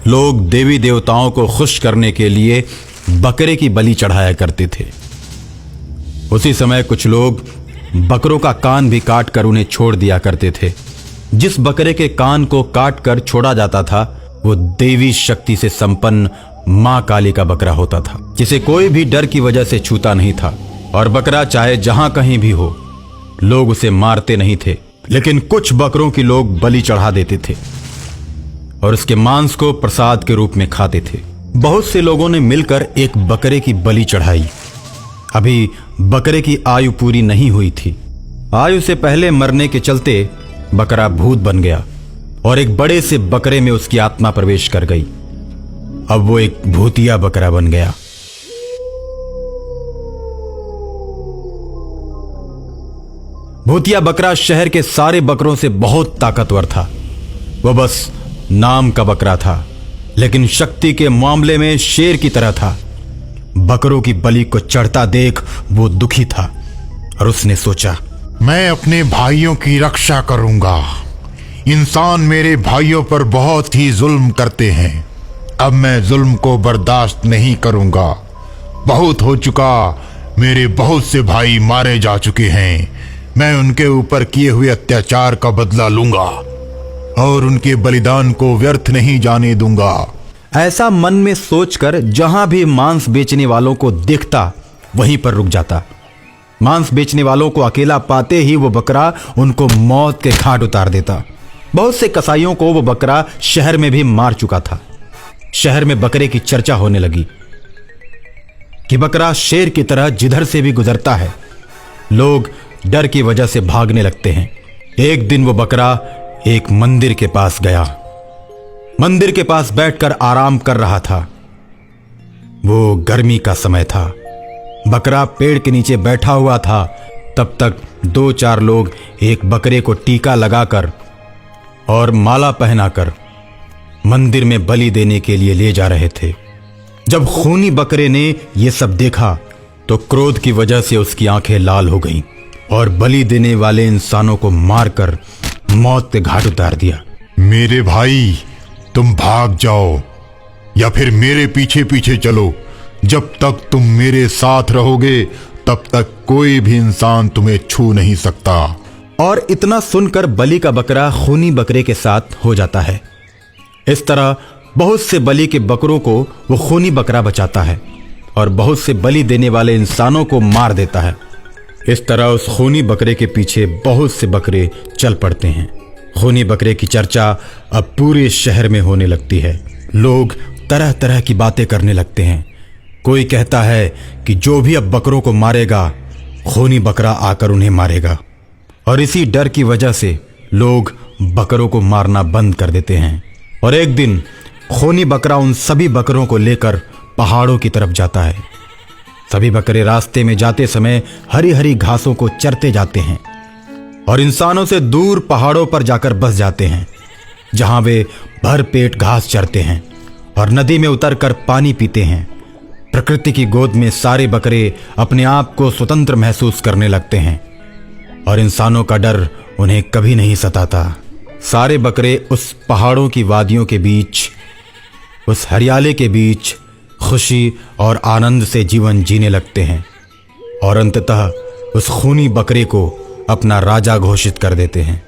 लोग देवी देवताओं को खुश करने के लिए बकरे की बलि चढ़ाया करते थे। उसी समय कुछ लोग बकरों का कान भी काट कर उन्हें छोड़ दिया करते थे। जिस बकरे के कान को काट कर छोड़ा जाता था वो देवी शक्ति से संपन्न मां काली का बकरा होता था, जिसे कोई भी डर की वजह से छूता नहीं था। और बकरा चाहे जहां कहीं भी हो, लोग उसे मारते नहीं थे, लेकिन कुछ बकरों की लोग बलि चढ़ा देते थे और उसके मांस को प्रसाद के रूप में खाते थे। बहुत से लोगों ने मिलकर एक बकरे की बलि चढ़ाई। अभी बकरे की आयु पूरी नहीं हुई थी। आयु से पहले मरने के चलते बकरा भूत बन गया और एक बड़े से बकरे में उसकी आत्मा प्रवेश कर गई। अब वो एक भूतिया बकरा बन गया। भूतिया बकरा शहर के सारे बकरों से बहुत ताकतवर था। वह बस नाम का बकरा था, लेकिन शक्ति के मामले में शेर की तरह था। बकरों की बलि को चढ़ता देख वो दुखी था और उसने सोचा, मैं अपने भाइयों की रक्षा करूंगा। इंसान मेरे भाइयों पर बहुत ही जुल्म करते हैं। अब मैं जुल्म को बर्दाश्त नहीं करूंगा। बहुत हो चुका। मेरे बहुत से भाई मारे जा चुके हैं। मैं उनके ऊपर किए हुए अत्याचार का बदला लूंगा और उनके बलिदान को व्यर्थ नहीं जाने दूंगा। ऐसा मन में सोचकर जहां भी मांस बेचने वालों को देखता वहीं पर रुक जाता। मांस बेचने वालों को अकेला पाते ही वो बकरा उनको मौत के घाट उतार देता। बहुत से कसाईयों को वो बकरा शहर में भी मार चुका था। शहर में बकरे की चर्चा होने लगी कि बकरा शेर की तरह जिधर से भी गुजरता है। लोग डर की वजह से भागने लगते हैं। एक दिन वो बकरा एक मंदिर के पास गया। मंदिर के पास बैठकर आराम कर रहा था। वो गर्मी का समय था। बकरा पेड़ के नीचे बैठा हुआ था। तब तक 2-4 लोग एक बकरे को टीका लगाकर और माला पहनाकर मंदिर में बलि देने के लिए ले जा रहे थे। जब खूनी बकरे ने यह सब देखा तो क्रोध की वजह से उसकी आंखें लाल हो गईं और बलि देने वाले इंसानों को मारकर मौत के घाट उतार दिया। मेरे भाई, तुम भाग जाओ या फिर मेरे पीछे पीछे चलो। जब तक तुम मेरे साथ रहोगे तब तक कोई भी इंसान तुम्हें छू नहीं सकता। और इतना सुनकर बलि का बकरा खूनी बकरे के साथ हो जाता है। इस तरह बहुत से बलि के बकरों को वो खूनी बकरा बचाता है और बहुत से बलि देने वाले इंसानों को मार देता है। इस तरह उस खूनी बकरे के पीछे बहुत से बकरे चल पड़ते हैं। खूनी बकरे की चर्चा अब पूरे शहर में होने लगती है। लोग तरह तरह की बातें करने लगते हैं। कोई कहता है कि जो भी अब बकरों को मारेगा, खूनी बकरा आकर उन्हें मारेगा। और इसी डर की वजह से लोग बकरों को मारना बंद कर देते हैं। और एक दिन खूनी बकरा उन सभी बकरों को लेकर पहाड़ों की तरफ जाता है। सभी बकरे रास्ते में जाते समय हरी हरी घासों को चरते जाते हैं और इंसानों से दूर पहाड़ों पर जाकर बस जाते हैं, जहां वे भर पेट घास चरते हैं और नदी में उतरकर पानी पीते हैं। प्रकृति की गोद में सारे बकरे अपने आप को स्वतंत्र महसूस करने लगते हैं और इंसानों का डर उन्हें कभी नहीं सताता। सारे बकरे उस पहाड़ों की वादियों के बीच, उस हरियाली के बीच खुशी और आनंद से जीवन जीने लगते हैं और अंततः उस खूनी बकरे को अपना राजा घोषित कर देते हैं।